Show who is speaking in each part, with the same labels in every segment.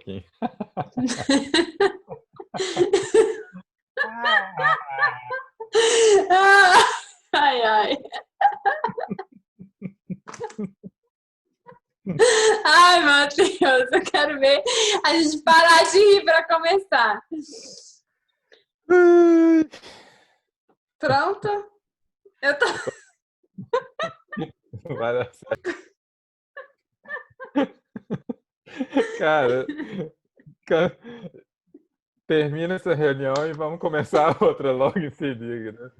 Speaker 1: aqui.
Speaker 2: Ai, ai. Ai, Matheus, eu quero ver a gente parar de rir para começar. Pronto? Eu tô...
Speaker 1: Vai dar certo. Cara, termina essa reunião e vamos começar a outra logo em seguida, né?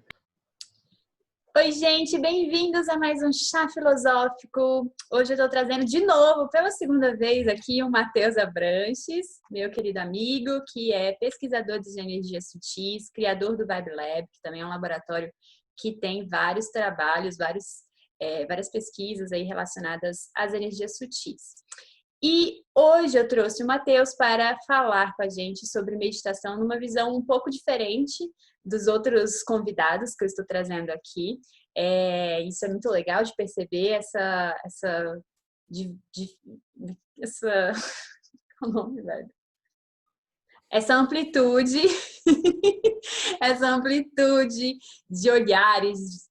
Speaker 2: Oi, gente, bem-vindos a mais um Chá Filosófico. Hoje eu estou trazendo de novo, pela segunda vez aqui, o Matheus Abranches, meu querido amigo, que é pesquisador de energias sutis, criador do Vibe Lab, que também é um laboratório que tem vários trabalhos, várias pesquisas aí relacionadas às energias sutis. E hoje eu trouxe o Matheus para falar com a gente sobre meditação numa visão um pouco diferente dos outros convidados que eu estou trazendo aqui. Isso é muito legal de perceber essa qual o nome, velho? Essa amplitude, essa amplitude de olhares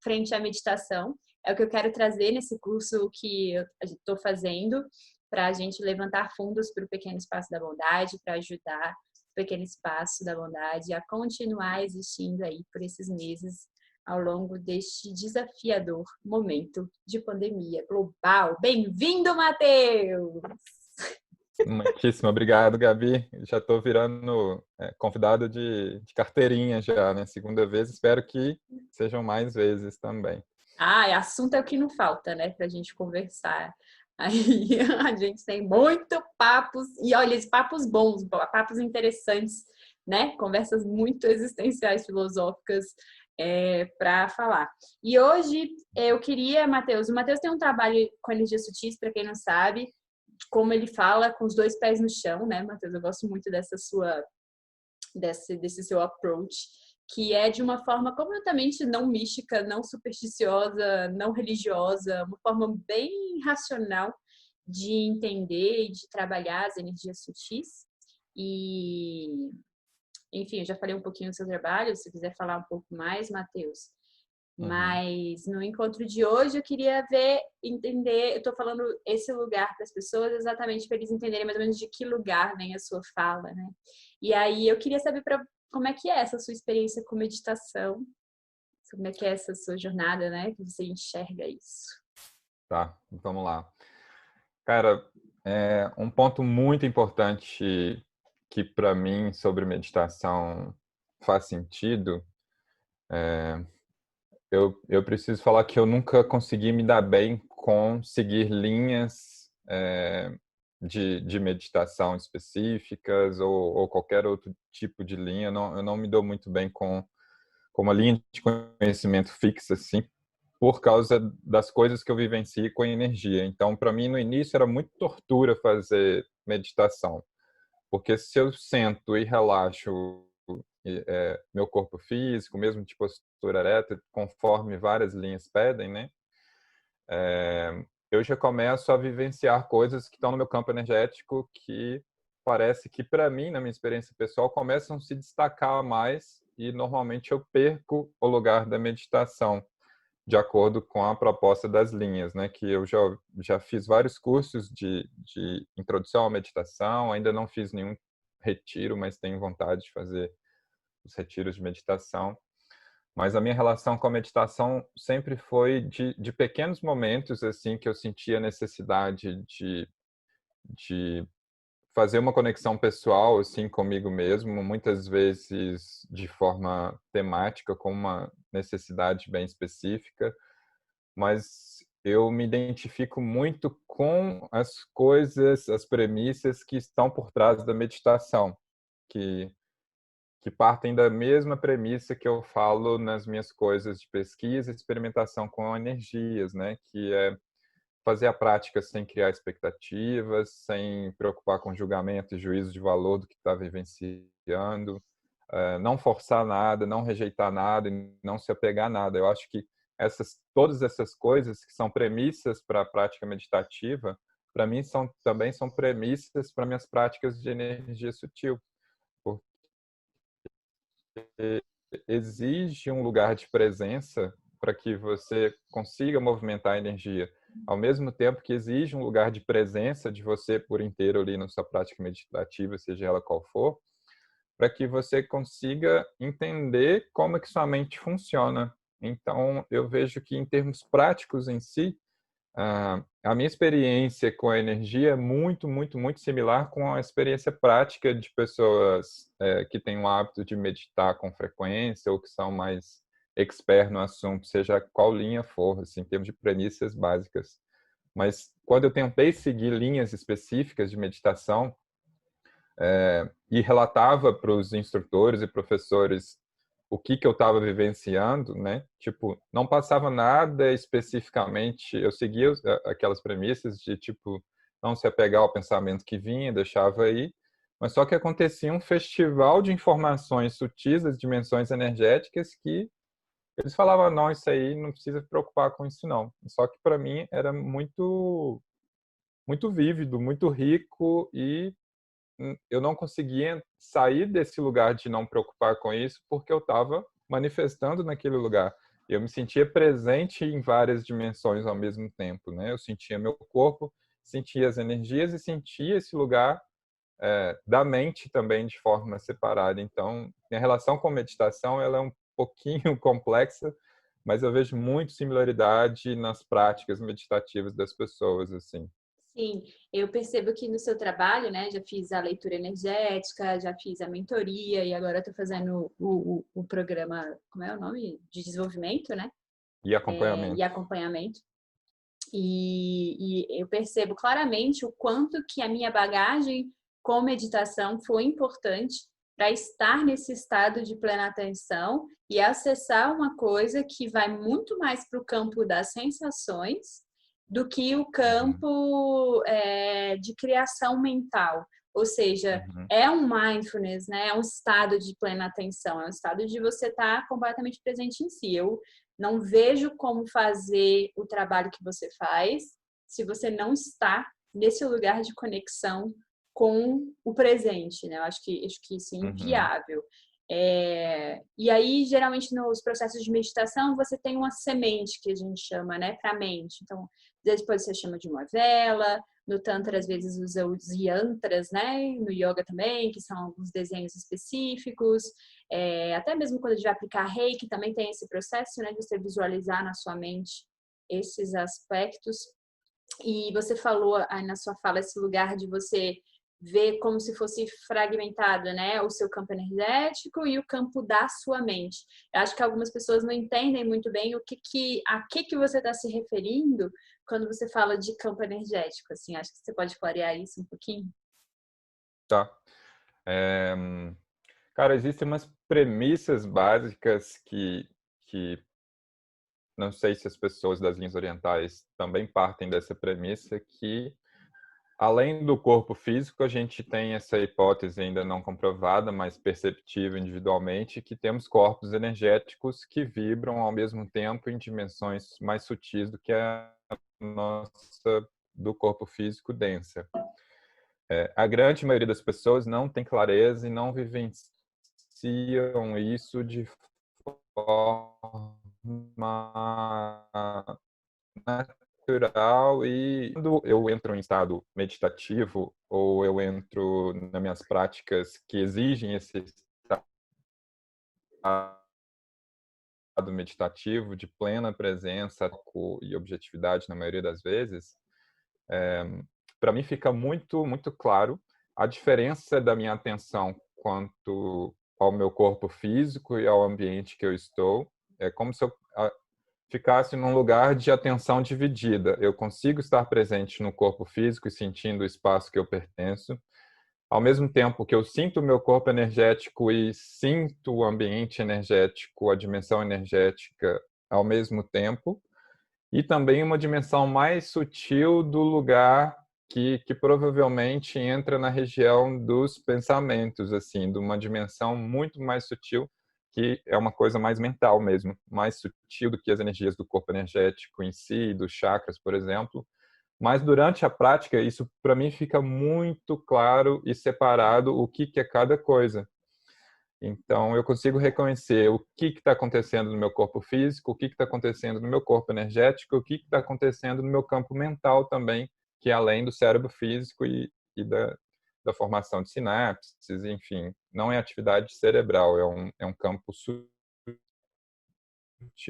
Speaker 2: frente à meditação. É o que eu quero trazer nesse curso que eu estou fazendo, para a gente levantar fundos para o Pequeno Espaço da Bondade, para ajudar o Pequeno Espaço da Bondade a continuar existindo aí por esses meses ao longo deste desafiador momento de pandemia global. Bem-vindo, Matheus!
Speaker 1: Muitíssimo obrigado, Gabi. Já estou virando convidado de carteirinha já, né? Segunda vez, espero que sejam mais vezes também.
Speaker 2: Assunto é o que não falta, né, para a gente conversar. Aí a gente tem muito papos, e olha, esses papos bons, papos interessantes, né? Conversas muito existenciais, filosóficas para falar. E hoje eu queria, Matheus, o Matheus tem um trabalho com energia sutis, para quem não sabe, como ele fala, com os dois pés no chão, né, Matheus? Eu gosto muito desse seu approach, que é de uma forma completamente não mística, não supersticiosa, não religiosa, uma forma bem racional de entender e de trabalhar as energias sutis. E, enfim, eu já falei um pouquinho do seu trabalho, se quiser falar um pouco mais, Matheus. Mas no encontro de hoje eu queria entender, eu estou falando esse lugar para as pessoas exatamente para eles entenderem mais ou menos de que lugar vem a sua fala, né? E aí eu queria saber como é que é essa sua experiência com meditação, como é que é essa sua jornada, né? Que você enxerga isso.
Speaker 1: Tá, vamos lá. Cara, um ponto muito importante que para mim sobre meditação faz sentido, eu preciso falar que eu nunca consegui me dar bem com seguir linhas de meditação específicas ou qualquer outro tipo de linha. Eu não me dou muito bem com uma linha de conhecimento fixa, assim, por causa das coisas que eu vivencio com a energia. Então, para mim, no início, era muito tortura fazer meditação, porque se eu sento e relaxo meu corpo físico, mesmo de postura ereta, conforme várias linhas pedem, né? Eu já começo a vivenciar coisas que estão no meu campo energético que parece que, para mim, na minha experiência pessoal, começam a se destacar mais e, normalmente, eu perco o lugar da meditação, de acordo com a proposta das linhas, né? Que eu já fiz vários cursos de introdução à meditação, ainda não fiz nenhum retiro, mas tenho vontade de fazer os retiros de meditação. Mas a minha relação com a meditação sempre foi de pequenos momentos assim que eu sentia necessidade de fazer uma conexão pessoal assim comigo mesmo, muitas vezes de forma temática, com uma necessidade bem específica, mas eu me identifico muito com as coisas, as premissas que estão por trás da meditação, que partem da mesma premissa que eu falo nas minhas coisas de pesquisa e experimentação com energias, né? Que é fazer a prática sem criar expectativas, sem preocupar com julgamento e juízo de valor do que está vivenciando, não forçar nada, não rejeitar nada e não se apegar a nada. Eu acho que todas essas coisas que são premissas para a prática meditativa para mim também são premissas para minhas práticas de energia sutil, porque exige um lugar de presença para que você consiga movimentar a energia, ao mesmo tempo que exige um lugar de presença de você por inteiro ali na sua prática meditativa, seja ela qual for, para que você consiga entender como é que sua mente funciona. Então, eu vejo que em termos práticos em si, a minha experiência com a energia é muito, muito, muito similar com a experiência prática de pessoas que têm o hábito de meditar com frequência ou que são mais expert no assunto, seja qual linha for, assim, em termos de premissas básicas. Mas quando eu tentei seguir linhas específicas de meditação e relatava para os instrutores e professores o que eu estava vivenciando, né? Tipo, não passava nada especificamente. Eu seguia aquelas premissas de, tipo, não se apegar ao pensamento que vinha, deixava aí. Mas só que acontecia um festival de informações sutis das dimensões energéticas que eles falavam, não, isso aí não precisa se preocupar com isso, não. Só que para mim era muito, muito vívido, muito rico e eu não conseguia sair desse lugar de não preocupar com isso porque eu estava manifestando naquele lugar. Eu me sentia presente em várias dimensões ao mesmo tempo, né? Eu sentia meu corpo, sentia as energias e sentia esse lugar da mente também de forma separada. Então, minha relação com meditação ela é um pouquinho complexa, mas eu vejo muito similaridade nas práticas meditativas das pessoas, assim.
Speaker 2: Sim, eu percebo que no seu trabalho, né, já fiz a leitura energética, já fiz a mentoria e agora estou fazendo o programa, como é o nome? De desenvolvimento, né?
Speaker 1: E
Speaker 2: E
Speaker 1: acompanhamento.
Speaker 2: acompanhamento. E eu percebo claramente o quanto que a minha bagagem com meditação foi importante para estar nesse estado de plena atenção e acessar uma coisa que vai muito mais para o campo das sensações do que o
Speaker 1: Uhum,
Speaker 2: campo de criação mental. Ou seja,
Speaker 1: uhum,
Speaker 2: é um mindfulness, né? É um estado de plena atenção, é um estado de você estar completamente presente em si. Eu não vejo como fazer o trabalho que você faz se você não está nesse lugar de conexão com o presente, né? Eu acho que isso é
Speaker 1: uhum.
Speaker 2: inviável. E aí, geralmente, nos processos de meditação, você tem uma semente que a gente chama, né, para a mente. Então, depois você chama de uma vela. No Tantra, às vezes, usa os yantras, né? No yoga também, que são alguns desenhos específicos. Até mesmo quando a gente vai aplicar reiki, também tem esse processo, né? De você visualizar na sua mente esses aspectos. E você falou aí na sua fala esse lugar de você ver como se fosse fragmentado, né? O seu campo energético e o campo da sua mente. Eu acho que algumas pessoas não entendem muito bem a que você está se referindo quando você fala de campo energético. Assim, acho que você pode clarear isso um pouquinho.
Speaker 1: Tá. É, cara, existem umas premissas básicas que não sei se as pessoas das linhas orientais também partem dessa premissa que, além do corpo físico, a gente tem essa hipótese ainda não comprovada, mas perceptível individualmente, que temos corpos energéticos que vibram ao mesmo tempo em dimensões mais sutis do que a nossa do corpo físico densa. A grande maioria das pessoas não tem clareza e não vivenciam isso de forma natural e quando eu entro em estado meditativo ou eu entro nas minhas práticas que exigem esse estado meditativo de plena presença e objetividade na maioria das vezes, para mim fica muito, muito claro a diferença da minha atenção quanto ao meu corpo físico e ao ambiente que eu estou. É como se eu ficasse num lugar de atenção dividida. Eu consigo estar presente no corpo físico e sentindo o espaço que eu pertenço, ao mesmo tempo que eu sinto o meu corpo energético e sinto o ambiente energético, a dimensão energética ao mesmo tempo, e também uma dimensão mais sutil do lugar que provavelmente entra na região dos pensamentos, assim, de uma dimensão muito mais sutil, que é uma coisa mais mental mesmo, mais sutil do que as energias do corpo energético em si, dos chakras, por exemplo, Mas durante a prática, isso para mim fica muito claro e separado o que é cada coisa. Então, eu consigo reconhecer o que está acontecendo no meu corpo físico, o que está acontecendo no meu corpo energético, o que está acontecendo no meu campo mental também, que é além do cérebro físico e da formação de sinapses, enfim. Não é atividade cerebral, é um campo sutil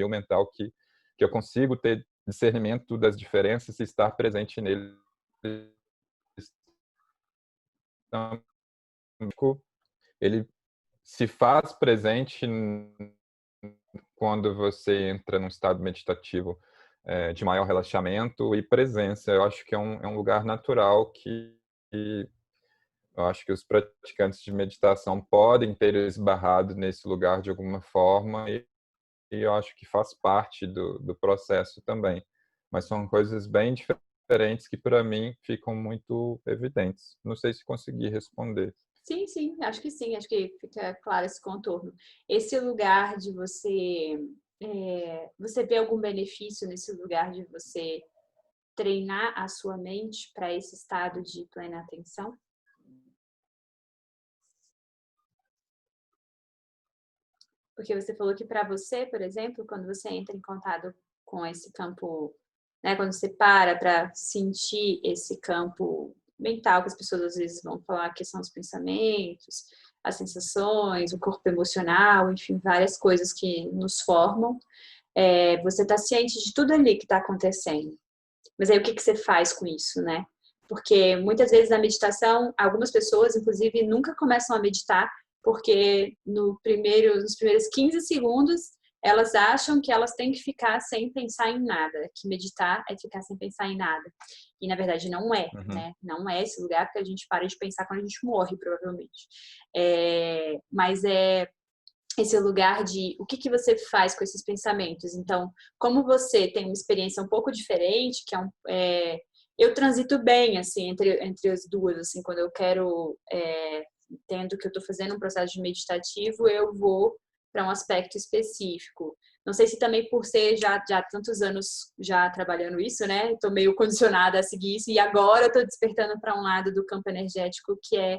Speaker 1: mental que eu consigo ter discernimento das diferenças e estar presente nele. Então, ele se faz presente quando você entra num estado meditativo de maior relaxamento e presença. Eu acho que é um lugar natural que eu acho que os praticantes de meditação podem ter esbarrado nesse lugar de alguma forma e eu acho que faz parte do processo também. Mas são coisas bem diferentes que, para mim, ficam muito evidentes. Não sei se consegui responder.
Speaker 2: Sim, sim, acho que sim, acho que fica claro esse contorno. Esse lugar de você, você vê algum benefício nesse lugar de você treinar a sua mente para esse estado de plena atenção? Porque você falou que para você, por exemplo, quando você entra em contato com esse campo, né, quando você para sentir esse campo mental, que as pessoas às vezes vão falar que são os pensamentos, as sensações, o corpo emocional, enfim, várias coisas que nos formam, você está ciente de tudo ali que está acontecendo. Mas aí o que que você faz com isso, né? Porque muitas vezes na meditação, algumas pessoas, inclusive, nunca começam a meditar porque nos primeiros 15 segundos elas acham que elas têm que ficar sem pensar em nada, que meditar é ficar sem pensar em nada. E na verdade não é,
Speaker 1: Uhum.
Speaker 2: né? Não é esse lugar porque a gente para de pensar quando a gente morre, provavelmente. Mas é esse lugar de o que que você faz com esses pensamentos. Então, como você tem uma experiência um pouco diferente, que eu transito bem assim entre as duas, assim, quando eu quero entendo que eu estou fazendo um processo de meditativo, eu vou para um aspecto específico. Não sei se também por ser já tantos anos já trabalhando isso, né? Estou meio condicionada a seguir isso e agora eu estou despertando para um lado do campo energético que é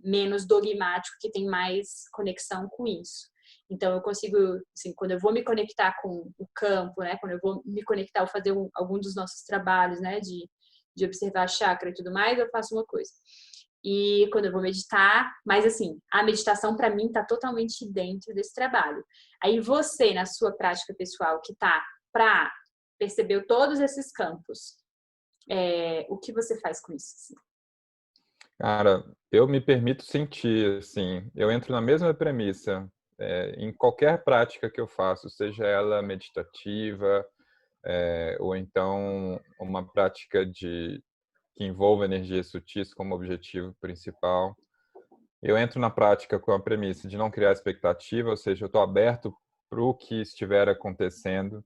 Speaker 2: menos dogmático, que tem mais conexão com isso. Então, eu consigo, assim, quando eu vou me conectar com o campo, né, quando eu vou me conectar ou fazer algum dos nossos trabalhos, né, de observar a chakra e tudo mais, eu faço uma coisa. E quando eu vou meditar, mas assim, a meditação para mim está totalmente dentro desse trabalho. Aí você, na sua prática pessoal, que tá para perceber todos esses campos, o que você faz com isso? Assim?
Speaker 1: Cara, eu me permito sentir, assim, eu entro na mesma premissa, em qualquer prática que eu faço, seja ela meditativa, ou então uma prática que envolva energias sutis como objetivo principal. Eu entro na prática com a premissa de não criar expectativa, ou seja, eu estou aberto para o que estiver acontecendo,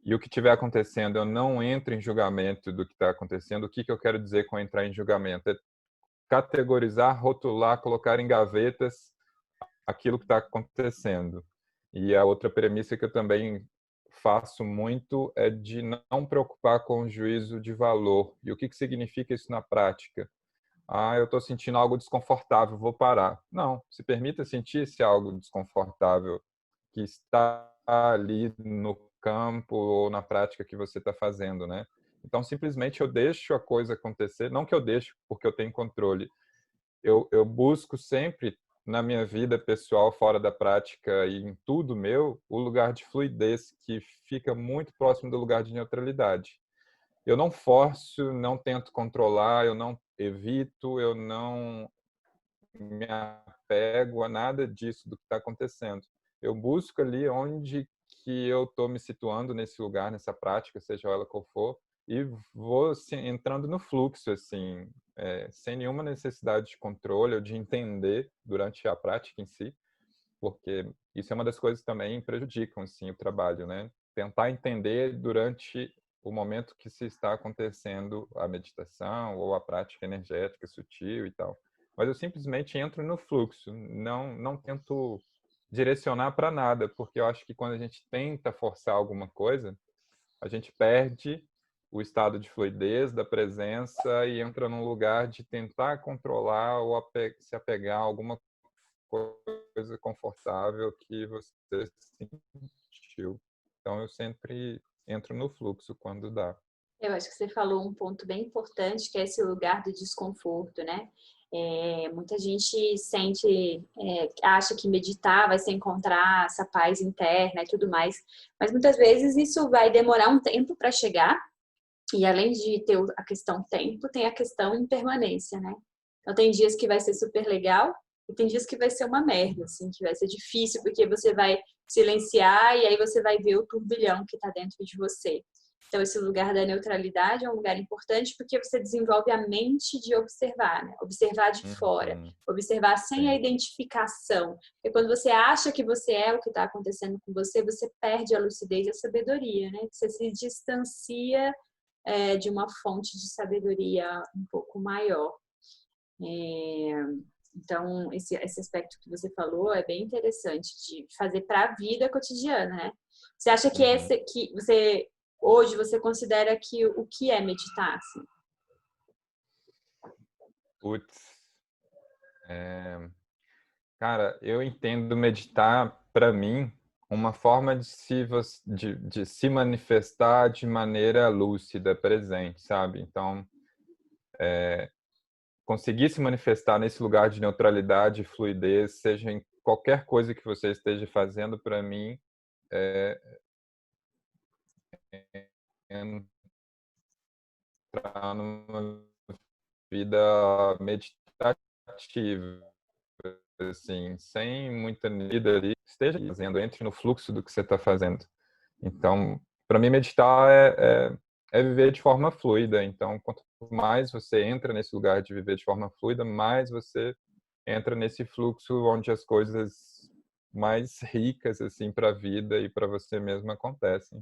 Speaker 1: e o que estiver acontecendo, eu não entro em julgamento do que está acontecendo. O que eu quero dizer com entrar em julgamento? É categorizar, rotular, colocar em gavetas aquilo que está acontecendo. E a outra premissa que eu também faço muito é de não preocupar com o juízo de valor. E o que significa isso na prática? Ah, eu estou sentindo algo desconfortável, vou parar. Não, se permita sentir esse algo desconfortável que está ali no campo ou na prática que você está fazendo, né? Então, simplesmente eu deixo a coisa acontecer, não que eu deixo porque eu tenho controle, eu busco sempre na minha vida pessoal, fora da prática e em tudo meu, o lugar de fluidez que fica muito próximo do lugar de neutralidade. Eu não forço, não tento controlar, eu não evito, eu não me apego a nada disso do que está acontecendo. Eu busco ali onde que eu estou me situando nesse lugar, nessa prática, seja ela qual for, e vou assim, entrando no fluxo, assim, sem nenhuma necessidade de controle ou de entender durante a prática em si, porque isso é uma das coisas que também prejudicam assim, o trabalho, né? Tentar entender durante o momento que se está acontecendo a meditação ou a prática energética sutil e tal. Mas eu simplesmente entro no fluxo, não tento direcionar para nada, porque eu acho que quando a gente tenta forçar alguma coisa, a gente perde o estado de fluidez da presença e entra num lugar de tentar controlar ou se apegar a alguma coisa confortável que você sentiu. Então, eu sempre entro no fluxo quando dá.
Speaker 2: Eu acho que você falou um ponto bem importante, que é esse lugar do desconforto, né? Muita gente acha que meditar vai ser encontrar essa paz interna e tudo mais, mas muitas vezes isso vai demorar um tempo para chegar, e além de ter a questão tempo, tem a questão impermanência, né? Então tem dias que vai ser super legal e tem dias que vai ser uma merda, assim, que vai ser difícil porque você vai silenciar e aí você vai ver o turbilhão que está dentro de você. Então esse lugar da neutralidade é um lugar importante porque você desenvolve a mente de observar, né? Observar de fora,
Speaker 1: Uhum.
Speaker 2: observar sem a
Speaker 1: Sim.
Speaker 2: identificação. Porque quando você acha que você é o que está acontecendo com você, você perde a lucidez e a sabedoria, né? Você se distancia de uma fonte de sabedoria um pouco maior. Então, esse aspecto que você falou é bem interessante de fazer para a vida cotidiana, né? Você acha que
Speaker 1: Uhum.
Speaker 2: hoje você considera que o que é meditar? Assim?
Speaker 1: Putz. Cara, eu entendo meditar, para mim, uma forma de se manifestar de maneira lúcida, presente, sabe? Então, conseguir se manifestar nesse lugar de neutralidade e fluidez, seja em qualquer coisa que você esteja fazendo, para mim, é entrar numa vida meditativa, assim, sem muita vida ali, esteja fazendo, entre no fluxo do que você está fazendo. Então, para mim, meditar é viver de forma fluida. Então, quanto mais você entra nesse lugar de viver de forma fluida, mais você entra nesse fluxo onde as coisas mais ricas assim para a vida e para você mesmo acontecem.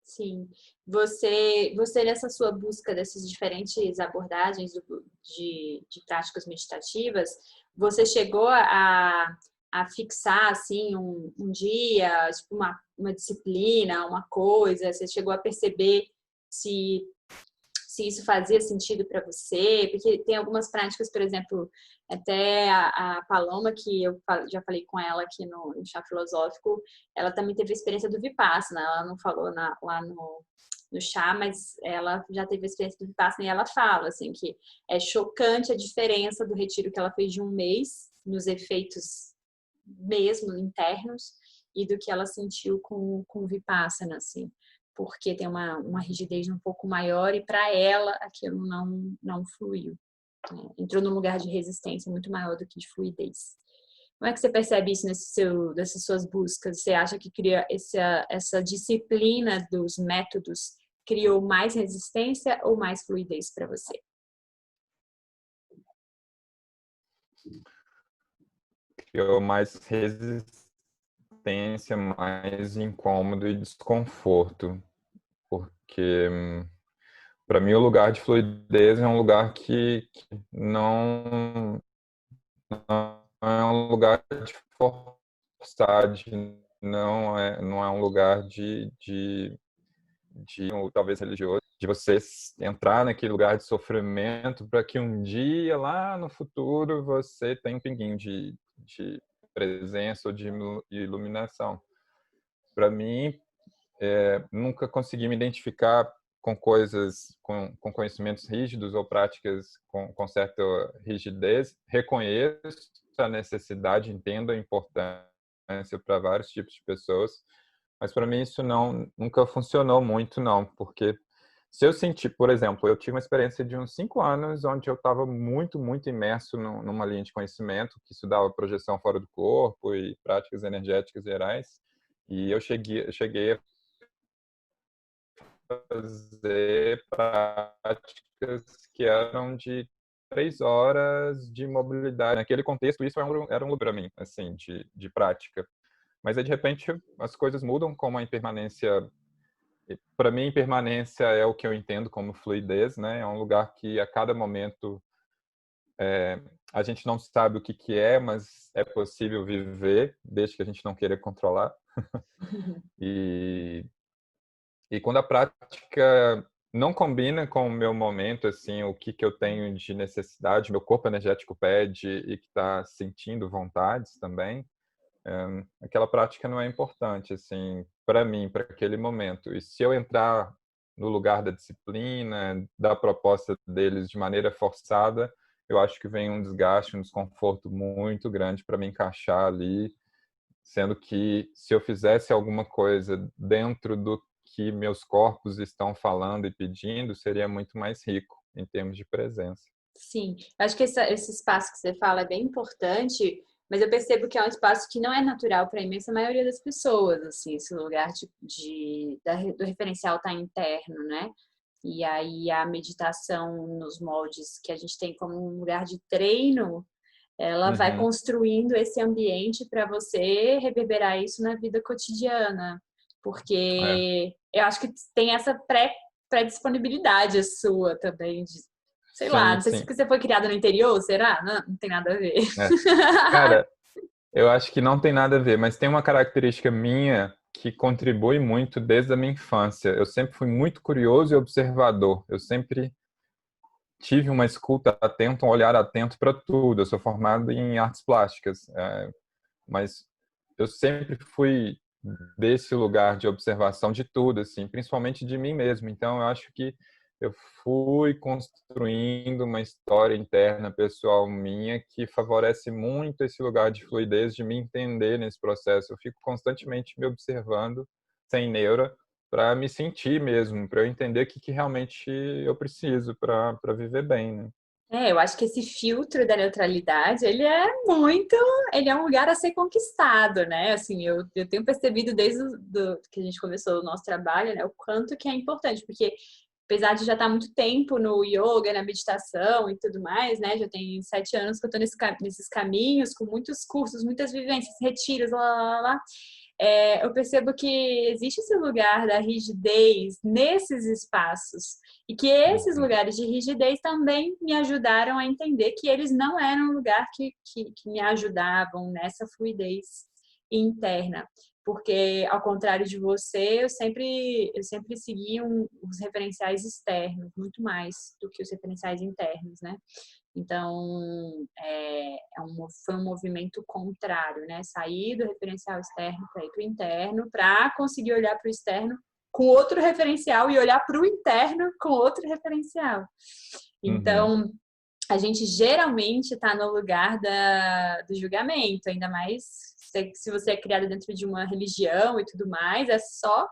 Speaker 2: Sim. Você nessa sua busca dessas diferentes abordagens de práticas meditativas, você chegou a fixar assim um dia, tipo uma disciplina, uma coisa? Você chegou a perceber se se isso fazia sentido para você, porque tem algumas práticas, por exemplo, até a Paloma, que eu já falei com ela aqui no Chá Filosófico, ela também teve a experiência do Vipassana, ela não falou lá no chá, mas ela já teve a experiência do Vipassana e ela fala, assim, que é chocante a diferença do retiro que ela fez de um mês, nos efeitos mesmo internos, e do que ela sentiu com o Vipassana, assim, porque tem uma rigidez um pouco maior e para ela aquilo não fluiu. Né? Entrou num lugar de resistência muito maior do que de fluidez. Como é que você percebe isso dessas suas buscas? Você acha que cria essa disciplina dos métodos criou mais resistência ou mais fluidez para você?
Speaker 1: Criou mais resistência, mais incômodo e desconforto, porque para mim o lugar de fluidez é um lugar que não é um lugar de forçar, não é um lugar ou talvez religioso, de você entrar naquele lugar de sofrimento para que um dia, lá no futuro, você tenha um pinguinho de presença ou de iluminação. Para mim, nunca consegui me identificar com coisas, com conhecimentos rígidos ou práticas com certa rigidez. Reconheço a necessidade, entendo a importância para vários tipos de pessoas, mas para mim isso nunca funcionou muito, não, porque se eu sentir, por exemplo, eu tive uma experiência de uns 5 anos onde eu estava muito, muito imerso numa linha de conhecimento que estudava projeção fora do corpo e práticas energéticas gerais, e eu cheguei a fazer práticas que eram de 3 horas de mobilidade. Naquele contexto, isso era um lugar para mim, assim, de prática. Mas aí, de repente, as coisas mudam, como a impermanência. Para mim, impermanência é o que eu entendo como fluidez, né? É um lugar que a cada momento a gente não sabe o que é, mas é possível viver, desde que a gente não queira controlar. E quando a prática não combina com o meu momento, assim, o que eu tenho de necessidade, meu corpo energético pede e que está sentindo vontades também, aquela prática não é importante, assim, para mim, para aquele momento. E se eu entrar no lugar da disciplina, da proposta deles de maneira forçada, eu acho que vem um desgaste, um desconforto muito grande para me encaixar ali, sendo que se eu fizesse alguma coisa dentro do que meus corpos estão falando e pedindo, seria muito mais rico em termos de presença.
Speaker 2: Sim, acho que esse espaço que você fala é bem importante, mas eu percebo que é um espaço que não é natural para a imensa maioria das pessoas, assim, esse lugar do referencial estar interno, né? E aí a meditação nos moldes que a gente tem como um lugar de treino, ela vai
Speaker 1: Uhum.
Speaker 2: construindo esse ambiente para você reverberar isso na vida cotidiana,
Speaker 1: É.
Speaker 2: porque eu acho que tem essa pré-disponibilidade sua também de, sei lá,
Speaker 1: Sim,
Speaker 2: não sei se
Speaker 1: sim.
Speaker 2: você foi criada no interior, será? Não, não tem nada a ver.
Speaker 1: É. Cara, eu acho que não tem nada a ver, mas tem uma característica minha que contribui muito desde a minha infância. Eu sempre fui muito curioso e observador. Eu sempre tive uma escuta atenta, um olhar atento para tudo. Eu sou formado em artes plásticas, mas eu sempre fui desse lugar de observação de tudo, assim, principalmente de mim mesmo. Então, eu acho que eu fui construindo uma história interna pessoal minha que favorece muito esse lugar de fluidez, de me entender nesse processo. Eu fico constantemente me observando, sem neura, para me sentir mesmo, para eu entender o que realmente eu preciso para viver bem, né?
Speaker 2: Eu acho que esse filtro da neutralidade, ele é um lugar a ser conquistado, né? Assim, eu tenho percebido desde que a gente começou o nosso trabalho, né, o quanto que é importante, porque apesar de já estar há muito tempo no yoga, na meditação e tudo mais, né? Já tem 7 anos que eu estou nesses caminhos, com muitos cursos, muitas vivências, retiros, lá, lá, lá, lá. Eu percebo que existe esse lugar da rigidez nesses espaços e que esses
Speaker 1: Uhum.
Speaker 2: lugares de rigidez também me ajudaram a entender que eles não eram um lugar que me ajudavam nessa fluidez interna. Porque, ao contrário de você, eu sempre segui os referenciais externos, muito mais do que os referenciais internos, né? Então, foi um movimento contrário, né? Sair do referencial externo para ir para o interno, para conseguir olhar para o externo com outro referencial e olhar para o interno com outro referencial.
Speaker 1: Uhum.
Speaker 2: Então, a gente geralmente está no lugar do julgamento, ainda mais se você é criado dentro de uma religião e tudo mais, é só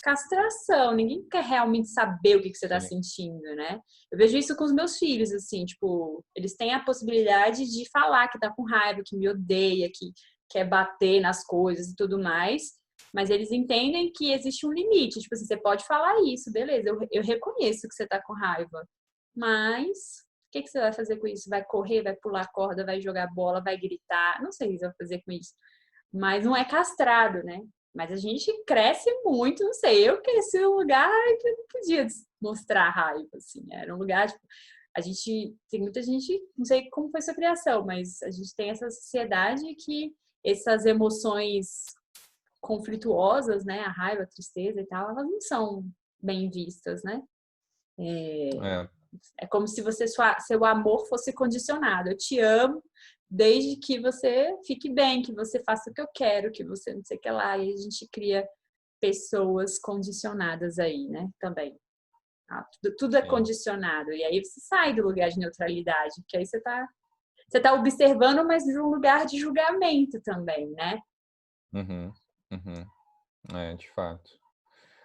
Speaker 2: castração, ninguém quer realmente saber o que você está
Speaker 1: Sim.
Speaker 2: sentindo, né? Eu vejo isso com os meus filhos, assim, tipo, eles têm a possibilidade de falar que tá com raiva, que me odeia, que quer bater nas coisas e tudo mais, mas eles entendem que existe um limite, tipo assim, você pode falar isso, beleza, eu reconheço que você tá com raiva, mas o que você vai fazer com isso? Vai correr, vai pular corda, vai jogar bola, vai gritar? Não sei o que você vai fazer com isso. Mas não é castrado, né? Mas a gente cresce muito, não sei. Eu cresci num lugar que eu não podia mostrar raiva, assim. Era um lugar, tipo, a gente tem muita gente, não sei como foi sua criação, mas a gente tem essa sociedade que essas emoções conflituosas, né, a raiva, a tristeza e tal, elas não são bem vistas, né?
Speaker 1: É.
Speaker 2: É como se seu amor fosse condicionado. Eu te amo desde que você fique bem, que você faça o que eu quero, que você não sei o que lá. E a gente cria pessoas condicionadas aí, né? Também. Tudo é
Speaker 1: Sim.
Speaker 2: condicionado. E aí você sai do lugar de neutralidade, porque aí você tá observando, mas de um lugar de julgamento também, né?
Speaker 1: Uhum. Uhum. De fato.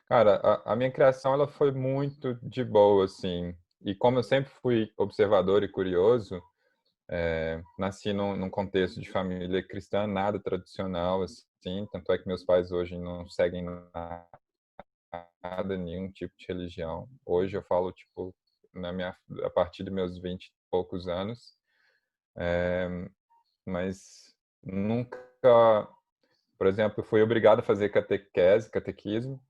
Speaker 1: Cara, a minha criação ela foi muito de boa, assim. E como eu sempre fui observador e curioso, nasci num contexto de família cristã, nada tradicional, assim. Tanto é que meus pais hoje não seguem nada, nenhum tipo de religião. Hoje eu falo, tipo, a partir de meus 20 e poucos anos. Mas nunca, por exemplo, fui obrigado a fazer catequismo.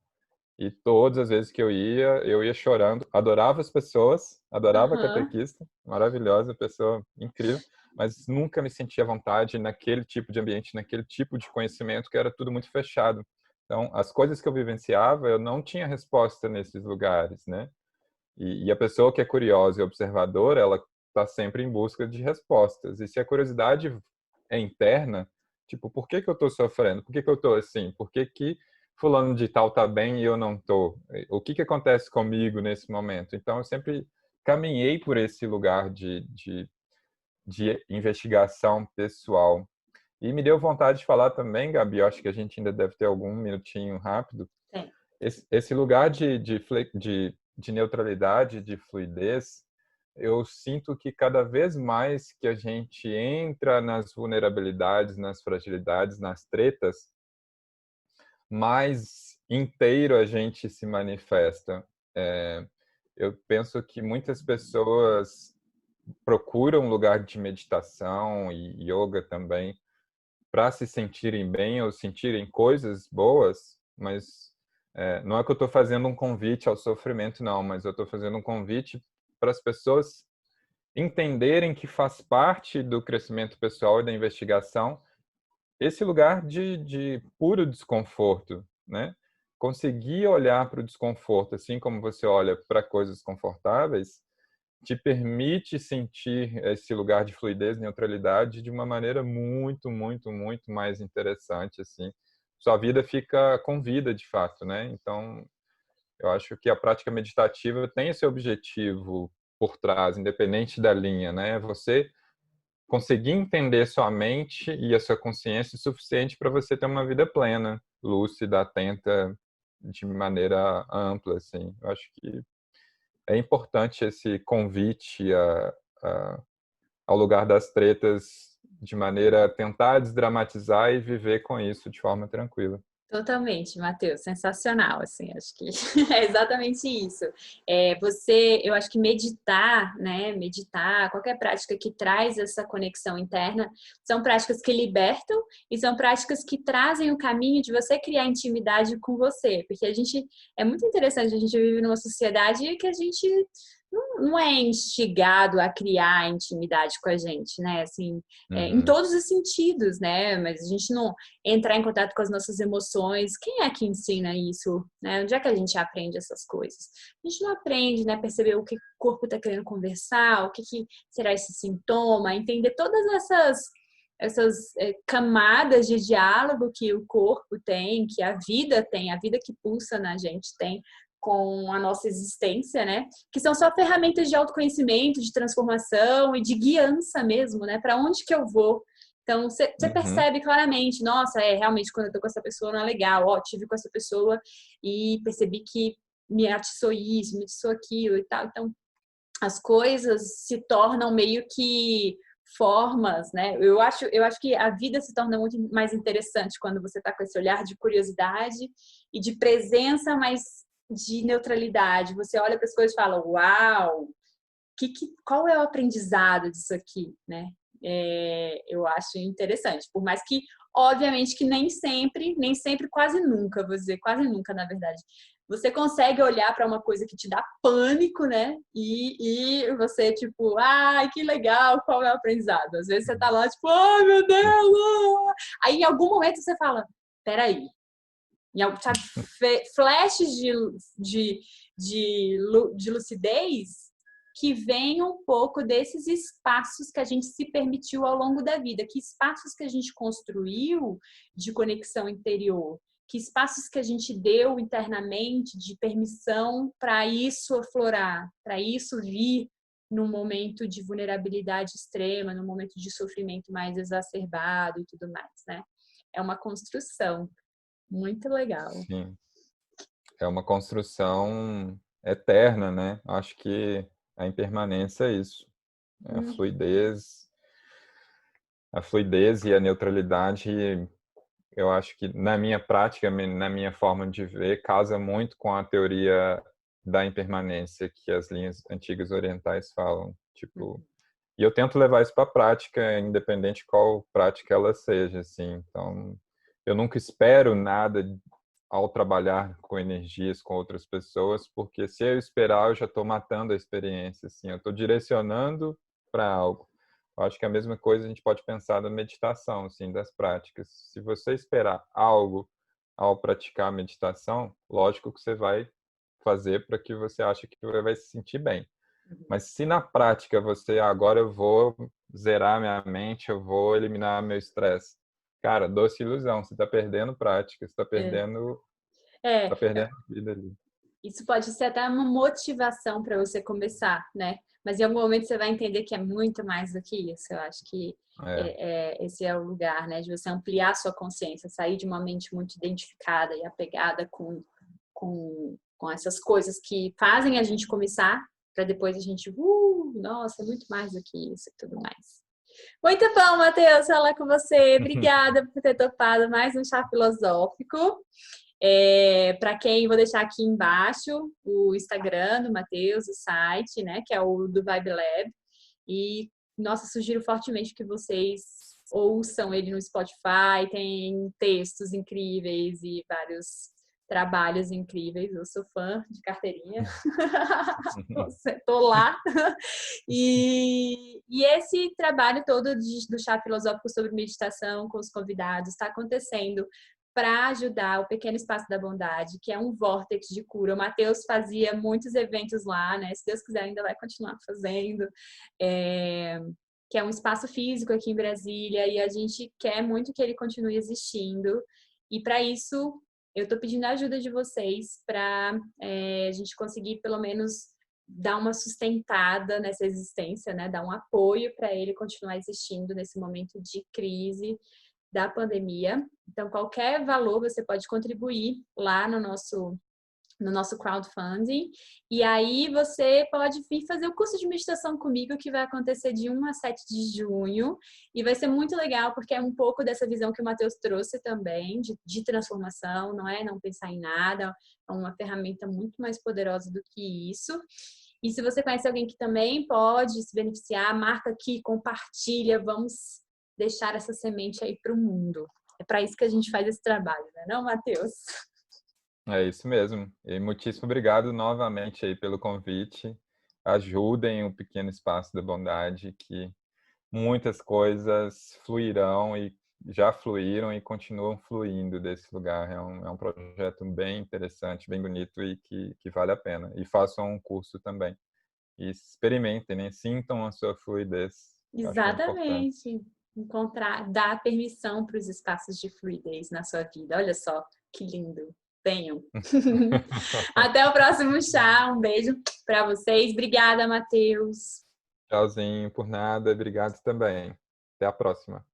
Speaker 1: E todas as vezes que eu ia chorando. Adorava as pessoas, adorava a
Speaker 2: Aham.
Speaker 1: catequista, maravilhosa, pessoa incrível, mas nunca me sentia à vontade naquele tipo de ambiente, naquele tipo de conhecimento que era tudo muito fechado. Então, as coisas que eu vivenciava, eu não tinha resposta nesses lugares, né? E a pessoa que é curiosa e observadora, ela está sempre em busca de respostas. E se a curiosidade é interna, tipo, por que que eu estou sofrendo? Por que que eu estou assim? Por que que fulano de tal está bem e eu não estou? O que que acontece comigo nesse momento? Então, eu sempre caminhei por esse lugar de investigação pessoal. E me deu vontade de falar também, Gabi, eu acho que a gente ainda deve ter algum minutinho rápido.
Speaker 2: Sim.
Speaker 1: Esse lugar de neutralidade, de fluidez, eu sinto que cada vez mais que a gente entra nas vulnerabilidades, nas fragilidades, nas tretas, mais inteiro a gente se manifesta. Eu penso que muitas pessoas procuram um lugar de meditação e yoga também para se sentirem bem ou sentirem coisas boas, mas não é que eu estou fazendo um convite ao sofrimento, não, mas eu estou fazendo um convite para as pessoas entenderem que faz parte do crescimento pessoal e da investigação esse lugar de puro desconforto, né? Conseguir olhar para o desconforto, assim como você olha para coisas confortáveis, te permite sentir esse lugar de fluidez, neutralidade de uma maneira muito, muito, muito mais interessante, assim. Sua vida fica com vida, de fato, né? Então, eu acho que a prática meditativa tem esse objetivo por trás, independente da linha, né? Você conseguir entender sua mente e a sua consciência o suficiente para você ter uma vida plena, lúcida, atenta, de maneira ampla, assim. Eu acho que é importante esse convite ao lugar das tretas de maneira a tentar desdramatizar e viver com isso de forma tranquila.
Speaker 2: Totalmente, Matheus, sensacional, assim, acho que é exatamente isso. Eu acho que meditar, né, meditar, qualquer prática que traz essa conexão interna, são práticas que libertam e são práticas que trazem o caminho de você criar intimidade com você, porque é muito interessante, a gente vive numa sociedade que a gente não é instigado a criar intimidade com a gente, né, assim, em
Speaker 1: Uhum.
Speaker 2: todos os sentidos, né, mas a gente não entrar em contato com as nossas emoções. Quem é que ensina isso? Né? Onde é que a gente aprende essas coisas? A gente não aprende, né? Perceber o que o corpo está querendo conversar, o que será esse sintoma, entender todas essas camadas de diálogo que o corpo tem, que a vida tem, a vida que pulsa na gente tem com a nossa existência, né? Que são só ferramentas de autoconhecimento, de transformação e de guiança mesmo, né? Para onde que eu vou? Então, você
Speaker 1: Uhum.
Speaker 2: percebe claramente, nossa, realmente, quando eu tô com essa pessoa não é legal, ó, tive com essa pessoa e percebi que me atiçou isso, me atiçou aquilo e tal. Então, as coisas se tornam meio que formas, né? Eu acho que a vida se torna muito mais interessante quando você tá com esse olhar de curiosidade e de presença, mas de neutralidade. Você olha para as coisas e fala, uau, qual é o aprendizado disso aqui, né? Eu acho interessante, por mais que, obviamente, que nem sempre, quase nunca, vou dizer, quase nunca, na verdade, você consegue olhar para uma coisa que te dá pânico, né? E você, tipo, ai, que legal, qual é o aprendizado? Às vezes você tá lá, tipo, ai, meu Deus! Ah! Aí, em algum momento, você fala, peraí, sabe, flashes de lucidez que vem um pouco desses espaços que a gente se permitiu ao longo da vida, que espaços que a gente construiu de conexão interior, que espaços que a gente deu internamente de permissão para isso aflorar, para isso vir num momento de vulnerabilidade extrema, num momento de sofrimento mais exacerbado e tudo mais, né? É uma construção. Muito legal.
Speaker 1: Sim, é uma construção eterna, né? Acho que a impermanência é isso. É
Speaker 2: Uhum.
Speaker 1: a fluidez e a neutralidade, eu acho que na minha prática, na minha forma de ver, casa muito com a teoria da impermanência que as linhas antigas orientais falam. Tipo, e eu tento levar isso para a prática, independente qual prática ela seja, assim. Então, eu nunca espero nada ao trabalhar com energias com outras pessoas, porque se eu esperar, eu já estou matando a experiência, assim. Eu estou direcionando para algo. Eu acho que a mesma coisa a gente pode pensar na meditação, assim, das práticas. Se você esperar algo ao praticar a meditação, lógico que você vai fazer para que você ache que vai se sentir bem. Mas se na prática você, agora eu vou zerar minha mente, eu vou eliminar meu estresse. Cara, doce ilusão, você está perdendo prática, você está
Speaker 2: É.
Speaker 1: perdendo vida ali.
Speaker 2: Isso pode ser até uma motivação para você começar, né? Mas em algum momento você vai entender que é muito mais do que isso. Eu acho que
Speaker 1: É.
Speaker 2: esse é o lugar, né? De você ampliar a sua consciência, sair de uma mente muito identificada e apegada com essas coisas que fazem a gente começar, para depois a gente, nossa, é muito mais do que isso e tudo mais. Muito bom, Matheus, falar com você. Obrigada por ter topado mais um chá filosófico. Para quem, vou deixar aqui embaixo o Instagram do Matheus, o site, né, que é o do Vibe Lab. E, nossa, sugiro fortemente que vocês ouçam ele no Spotify, tem textos incríveis e vários trabalhos incríveis. Eu sou fã de carteirinha. Tô lá. E esse trabalho todo do chá filosófico sobre meditação com os convidados está acontecendo para ajudar o Pequeno Espaço da Bondade, que é um vórtex de cura. O Matheus fazia muitos eventos lá, né? Se Deus quiser, ainda vai continuar fazendo. Que é um espaço físico aqui em Brasília, e a gente quer muito que ele continue existindo. E para isso, eu estou pedindo a ajuda de vocês para a gente conseguir, pelo menos, dar uma sustentada nessa existência, né? Dar um apoio para ele continuar existindo nesse momento de crise da pandemia. Então, qualquer valor você pode contribuir lá no nosso crowdfunding. E aí você pode vir fazer o curso de meditação comigo, que vai acontecer de 1 a 7 de junho. E vai ser muito legal, porque é um pouco dessa visão que o Matheus trouxe também, de transformação, não é não pensar em nada, é uma ferramenta muito mais poderosa do que isso. E se você conhece alguém que também pode se beneficiar, marca aqui, compartilha, vamos deixar essa semente aí para o mundo. É para isso que a gente faz esse trabalho, né, não, Matheus?
Speaker 1: É isso mesmo. E muitíssimo obrigado novamente aí pelo convite. Ajudem o Pequeno Espaço da Bondade, que muitas coisas fluirão e já fluíram e continuam fluindo desse lugar. É um projeto bem interessante, bem bonito e que vale a pena. E façam um curso também. E experimentem, né? Sintam a sua fluidez. Acho que é importante.
Speaker 2: Exatamente. Dar permissão para os espaços de fluidez na sua vida. Olha só que lindo. Tenham. Até o próximo chá. Um beijo para vocês. Obrigada, Matheus.
Speaker 1: Tchauzinho, por nada. Obrigado também. Até a próxima.